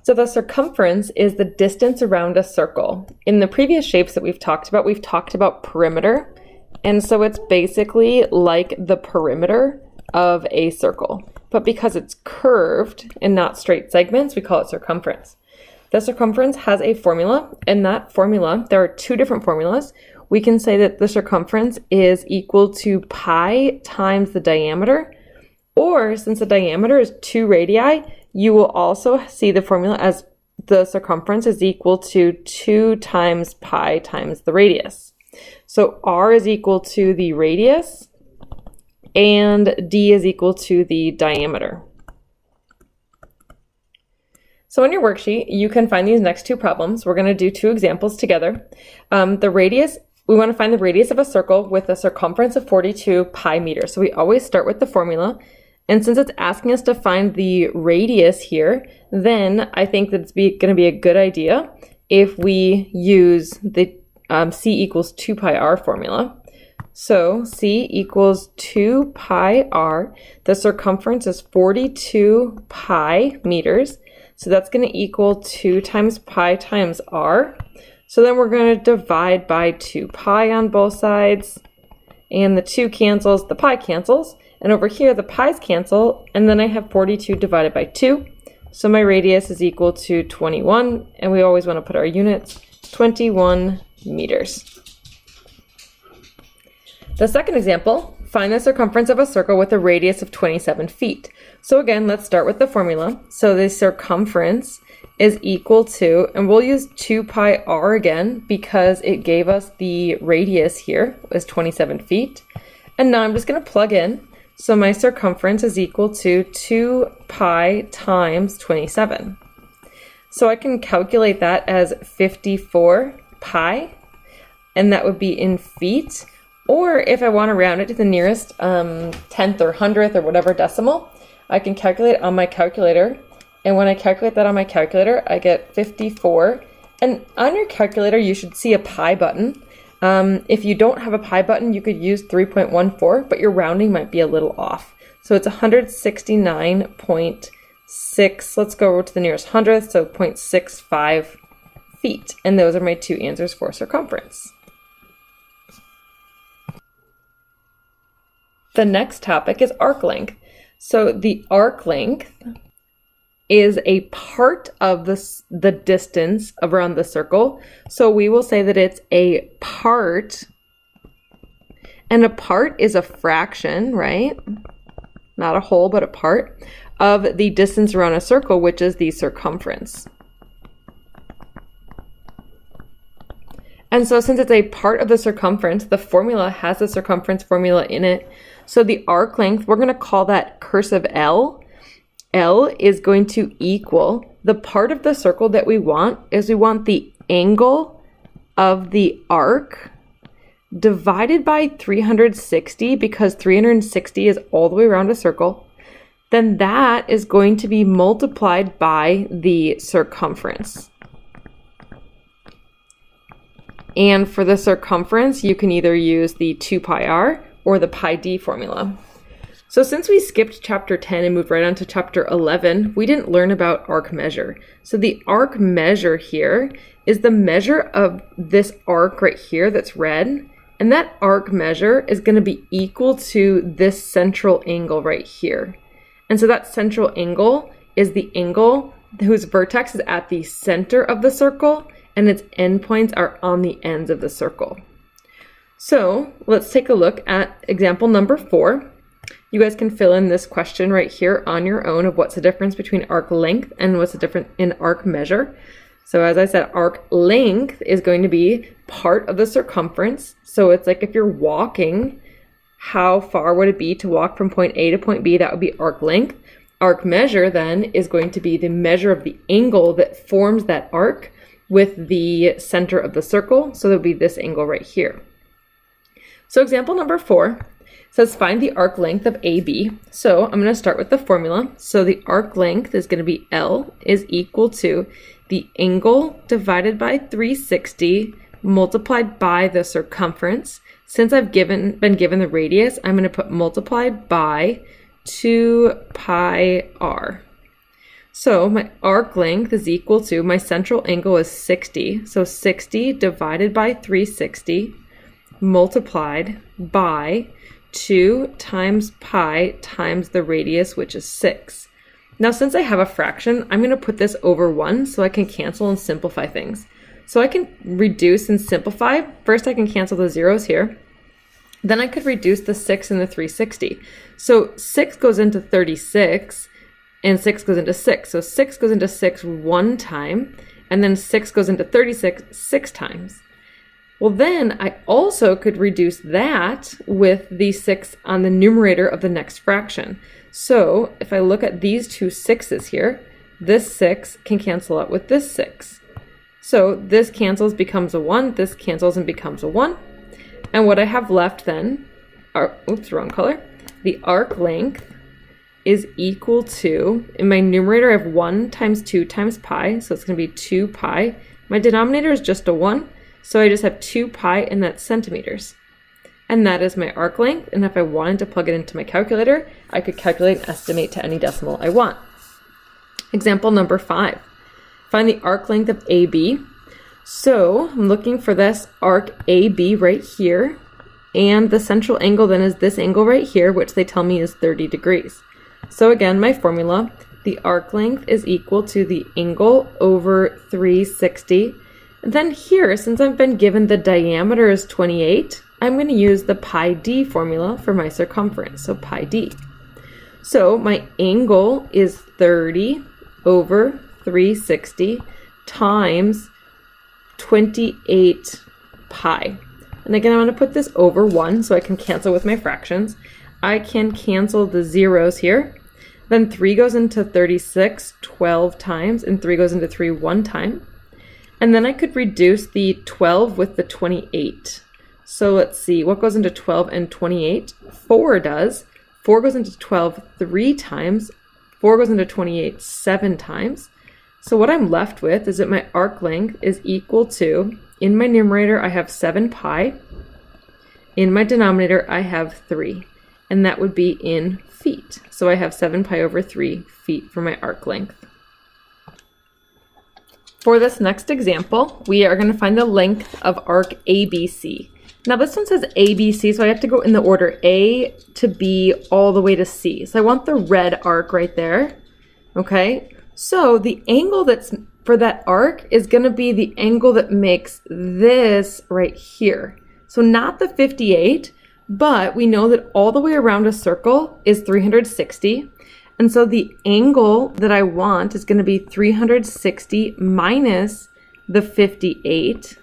So the circumference is the distance around a circle. In the previous shapes that we've talked about perimeter. And so it's basically like the perimeter of a circle. But because it's curved and not straight segments, we call it circumference. The circumference has a formula. In that formula, there are two different formulas. We can say that the circumference is equal to pi times the diameter. Or since the diameter is 2 radii, you will also see the formula as the circumference is equal to 2 times pi times the radius. So r is equal to the radius and d is equal to the diameter. So on your worksheet, you can find these next two problems. We're going to do two examples together. The radius, we want to find the radius of a circle with a circumference of 42 pi meters. So we always start with the formula. And since it's asking us to find the radius here, then I think that it's going to be a good idea if we use the c equals 2 pi r formula. So c equals 2 pi r. The circumference is 42 pi meters. So that's going to equal 2 times pi times r. So then we're going to divide by 2 pi on both sides. And the 2 cancels, the pi cancels. And over here, the pi's cancel, and then I have 42 divided by 2. So my radius is equal to 21, and we always want to put our units, 21 meters. The second example, find the circumference of a circle with a radius of 27 feet. So again, let's start with the formula. So the circumference is equal to, and we'll use 2 pi r again because it gave us the radius here was 27 feet. And now I'm just going to plug in. So my circumference is equal to 2 pi times 27. So I can calculate that as 54 pi, and that would be in feet. Or if I want to round it to the nearest tenth or hundredth or whatever decimal, I can calculate on my calculator. And when I calculate that on my calculator, I get 54. And on your calculator, you should see a pi button. If you don't have a pi button, you could use 3.14, but your rounding might be a little off. So it's 169.6, let's go over to the nearest hundredth, so 0.65 feet. And those are my two answers for circumference. The next topic is arc length. So the arc length is a part of the distance around the circle. So we will say that it's a part, and a part is a fraction, right? Not a whole, but a part of the distance around a circle, which is the circumference. And so since it's a part of the circumference, the formula has the circumference formula in it. So the arc length, we're going to call that cursive L. L is going to equal the part of the circle that we want is we want the angle of the arc divided by 360, because 360 is all the way around a circle. Then that is going to be multiplied by the circumference. And for the circumference, you can either use the 2 pi r or the pi d formula. So since we skipped chapter 10 and moved right on to chapter 11, we didn't learn about arc measure. So the arc measure here is the measure of this arc right here that's red. And that arc measure is going to be equal to this central angle right here. And so that central angle is the angle whose vertex is at the center of the circle and its endpoints are on the ends of the circle. So let's take a look at example number 4. You guys can fill in this question right here on your own of what's the difference between arc length and what's the difference in arc measure. So as I said, arc length is going to be part of the circumference. So it's like if you're walking, how far would it be to walk from point A to point B? That would be arc length. Arc measure then is going to be the measure of the angle that forms that arc with the center of the circle. So that would be this angle right here. So example number 4 says find the arc length of AB. So I'm going to start with the formula. So the arc length is going to be L is equal to the angle divided by 360 multiplied by the circumference. Since I've been given the radius, I'm going to put multiplied by 2 pi r. So my arc length is equal to, my central angle is 60. So 60 divided by 360 multiplied by 2 times pi times the radius, which is 6. Now, since I have a fraction, I'm going to put this over 1 so I can cancel and simplify things. So I can reduce and simplify. First, I can cancel the zeros here. Then I could reduce the 6 and the 360. So 6 goes into 36, and 6 goes into 6. So 6 goes into 6 one time, and then 6 goes into 36 6 times. Well, then I also could reduce that with the 6 on the numerator of the next fraction. So if I look at these two 6's here, this 6 can cancel out with this 6. So this cancels, becomes a 1, this cancels and becomes a 1. And what I have left then, oops, wrong color. The arc length is equal to, in my numerator I have 1 times 2 times pi, so it's going to be 2 pi. My denominator is just a 1, so I just have 2 pi, and that's centimeters. And that is my arc length, and if I wanted to plug it into my calculator, I could calculate and estimate to any decimal I want. Example number 5. Find the arc length of AB. So I'm looking for this arc AB right here, and the central angle then is this angle right here, which they tell me is 30 degrees. So again, my formula, the arc length is equal to the angle over 360. And then here, since I've been given the diameter is 28, I'm going to use the pi d formula for my circumference, so pi d. So my angle is 30 over 360 times 28 pi. And again, I'm going to put this over 1 so I can cancel with my fractions. I can cancel the zeros here. Then 3 goes into 36 12 times, and 3 goes into 3 one time. And then I could reduce the 12 with the 28. So let's see, what goes into 12 and 28? 4 does. 4 goes into 12 3 times. 4 goes into 28 7 times. So what I'm left with is that my arc length is equal to, in my numerator I have 7 pi. In my denominator I have 3. And that would be in feet. So I have 7 pi over 3 feet for my arc length. For this next example, we are going to find the length of arc ABC. Now this one says ABC, so I have to go in the order A to B all the way to C. So I want the red arc right there. Okay, so the angle that's for that arc is going to be the angle that makes this right here. So not the 58, but we know that all the way around a circle is 360. And so the angle that I want is going to be 360 minus the 58.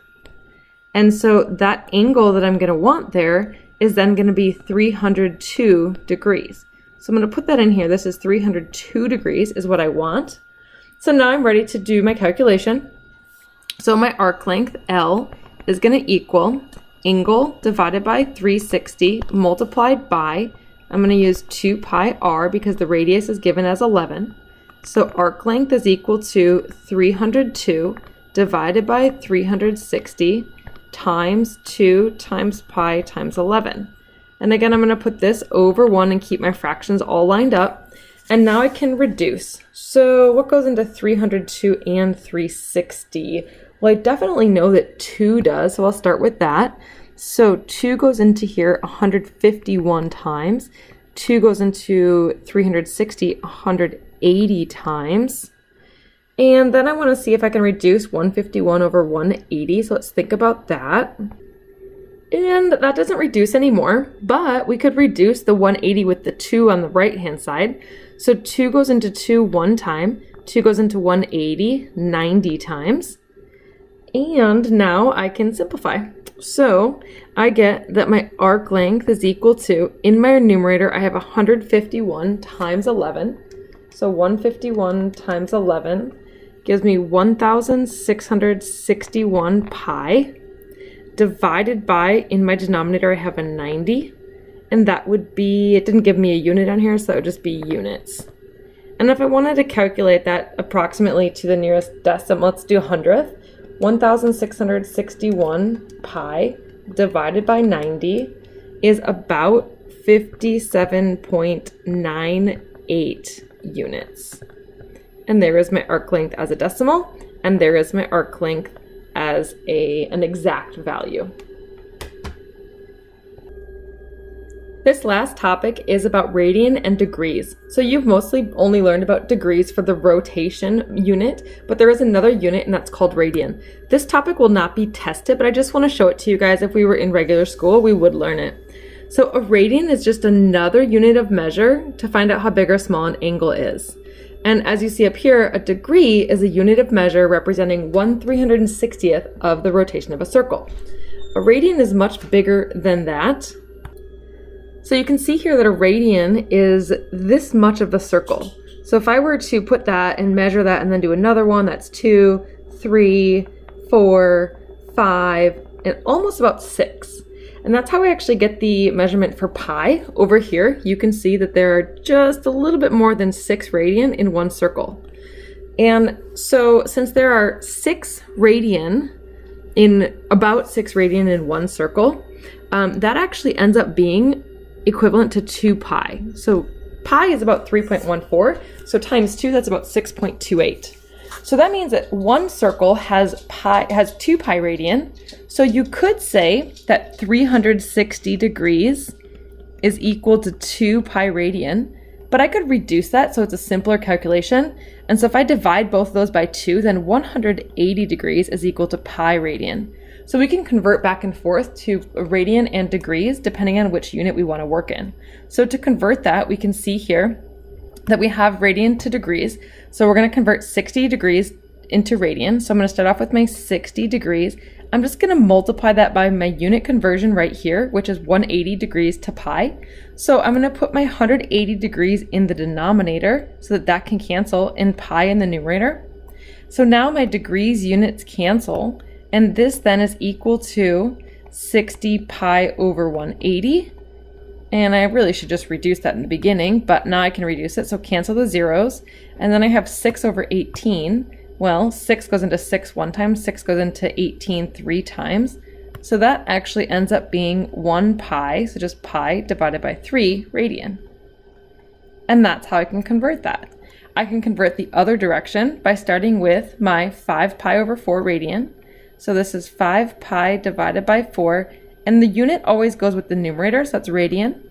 And so that angle that I'm going to want there is then going to be 302 degrees. So I'm going to put that in here. This is 302 degrees is what I want. So now I'm ready to do my calculation. So my arc length, L, is going to equal angle divided by 360 multiplied by, I'm going to use 2 pi r because the radius is given as 11. So arc length is equal to 302 divided by 360 times 2 times pi times 11. And again, I'm going to put this over 1 and keep my fractions all lined up. And now I can reduce. So what goes into 302 and 360? Well, I definitely know that 2 does, so I'll start with that. So 2 goes into here 151 times. 2 goes into 360 180 times. And then I want to see if I can reduce 151 over 180. So let's think about that. And that doesn't reduce anymore, but we could reduce the 180 with the 2 on the right-hand side. So 2 goes into 2 one time. 2 goes into 180 90 times. And now I can simplify. So I get that my arc length is equal to, in my numerator, I have 151 times 11. So 151 times 11 gives me 1,661 pi. Divided by, in my denominator, I have a 90. And that would be, it didn't give me a unit on here, so that would just be units. And if I wanted to calculate that approximately to the nearest decimal, let's do 100th. 1,661 pi divided by 90 is about 57.98 units. and there is my arc length as a decimal, and there is my arc length as an exact value. This last topic is about radian and degrees. So you've mostly only learned about degrees for the rotation unit, but there is another unit and that's called radian. This topic will not be tested, but I just want to show it to you guys. If we were in regular school, we would learn it. So a radian is just another unit of measure to find out how big or small an angle is. And as you see up here, a degree is a unit of measure representing 1/360th of the rotation of a circle. A radian is much bigger than that. So you can see here that a radian is this much of the circle. So if I were to put that and measure that and then do another one, that's 2, 3, 4, 5, and almost about 6. And that's how I actually get the measurement for pi. Over here, you can see that there are just a little bit more than 6 radian in one circle. And so since there are 6 radian about 6 radian in one circle, that actually ends up being equivalent to 2 pi. So pi is about 3.14, so times 2, that's about 6.28. So that means that one circle has 2 pi radian. So you could say that 360 degrees is equal to 2 pi radian, but I could reduce that so it's a simpler calculation. And so if I divide both of those by 2, then 180 degrees is equal to pi radian. So we can convert back and forth to radian and degrees depending on which unit we want to work in. So to convert that, we can see here that we have radian to degrees. So we're going to convert 60 degrees into radian. So I'm going to start off with my 60 degrees. I'm just going to multiply that by my unit conversion right here, which is 180 degrees to pi. So I'm going to put my 180 degrees in the denominator so that can cancel, and pi in the numerator. So now my degrees units cancel. And this then is equal to 60 pi over 180. And I really should just reduce that in the beginning, but now I can reduce it. So cancel the zeros. And then I have 6 over 18. Well, 6 goes into 6 one time, 6 goes into 18 3 times. So that actually ends up being 1 pi, so just pi divided by 3 radian. And that's how I can convert that. I can convert the other direction by starting with my 5 pi over 4 radian. So this is 5 pi divided by 4, and the unit always goes with the numerator, so that's radian,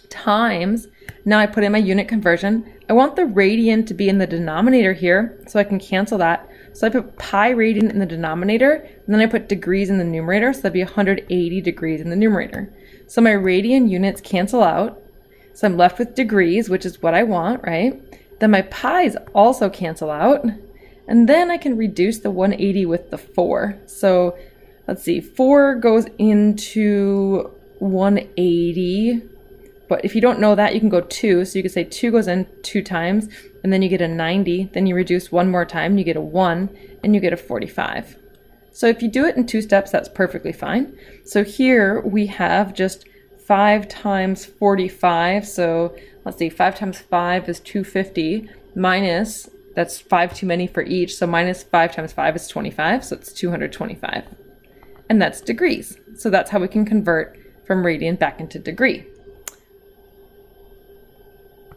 times, now I put in my unit conversion. I want the radian to be in the denominator here, so I can cancel that. So I put pi radian in the denominator, and then I put degrees in the numerator, so that'd be 180 degrees in the numerator. So my radian units cancel out, so I'm left with degrees, which is what I want, right? Then my pi's also cancel out. And then I can reduce the 180 with the 4. So let's see, 4 goes into 180. But if you don't know that, you can go 2. So you could say 2 goes in 2 times, and then you get a 90. Then you reduce 1 more time, you get a 1, and you get a 45. So if you do it in 2 steps, that's perfectly fine. So here we have just 5 times 45. So let's see, 5 times 5 is 250 minus, that's 5 too many for each, so minus 5 times 5 is 25, so it's 225. And that's degrees. So that's how we can convert from radian back into degree.